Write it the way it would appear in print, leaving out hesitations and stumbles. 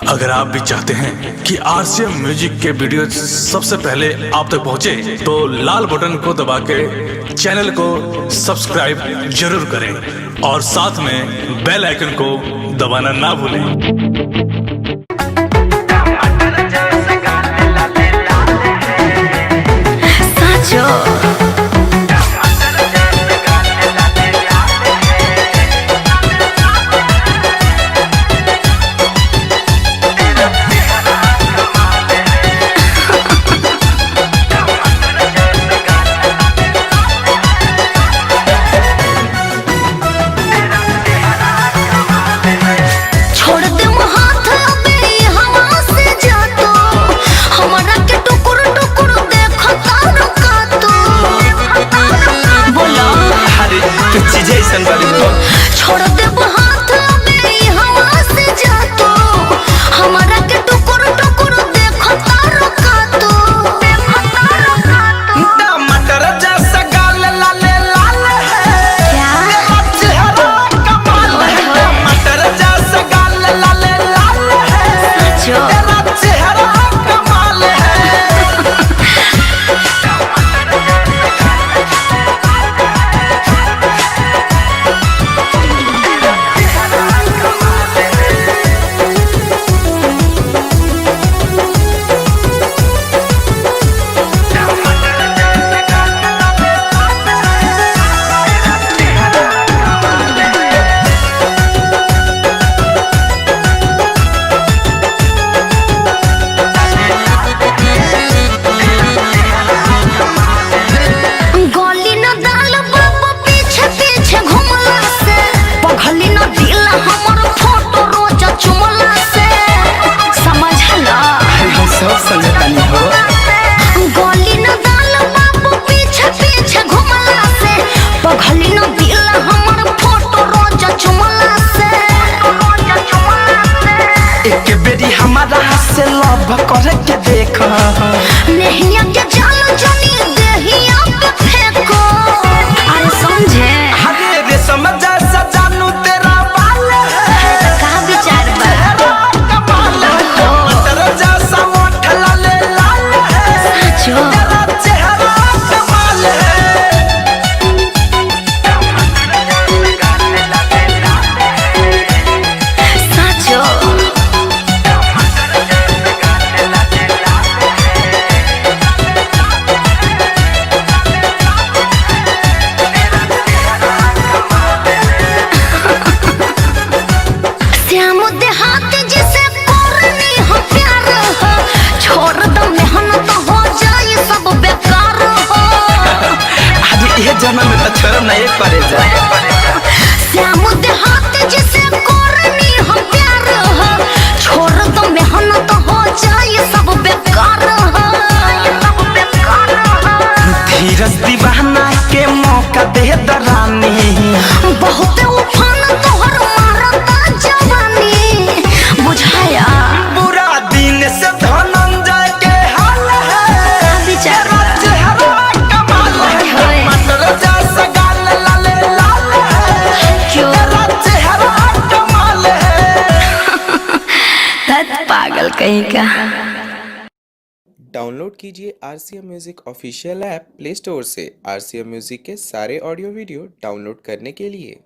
अगर आप भी चाहते हैं कि आरसीएम म्यूजिक के वीडियो सबसे पहले आप तक पहुंचे, तो लाल बटन को दबा के चैनल को सब्सक्राइब जरूर करें और साथ में बेल आइकन को दबाना ना भूलें। छोड़ दे हाथ में हवा से जा तो हमारा के टुकुर टुकुर देखो तारो का तो टमाटर जैसा गाल लाले लाल है क्या चेहरा कमाल है। टमाटर जैसा गाल लाले लाल है तेरा चेहरा कमाल है। गोली न डाल बाबू पीछे पीछे घुमला से पगली न दिल हमर फोटो रोज चुमला से एक बेरी हमारा से लव करे के देखो नहिया के जाल जनी देहिया पे फेंको अरे समझे हरे रेशम जैसा जानू तेरा बाल है का विचार बा कमाल है। टमाटर जैसा ओठ लाले लाल है जो तेरा चेहरा कमाल है। साचो श्याम देहात जिसे करनी हो प्यार हो छोड़ दो मेहनत हो जाए सब बेकार हो आज ये जन्म में तो छोड़ नहीं करे जाए। श्याम देहात जिसे करनी हो प्यार हो छोड़ दो मेहनत हो जाए सब बेकार हो धीरज दीवाना के मौका दे दरानी बहुत उफान तोहर मारता जवानी बुझाया बुरा दिन से धनंजय के हाल है विचार चेहरा कमाल है। टमाटर जैसा गाल लाले लाल है क्यों तेरा चेहरा कमाल है। पागल कहीं का। डाउनलोड कीजिए RCM music official app play store से। आरसीएम म्यूजिक के सारे ऑडियो वीडियो डाउनलोड करने के लिए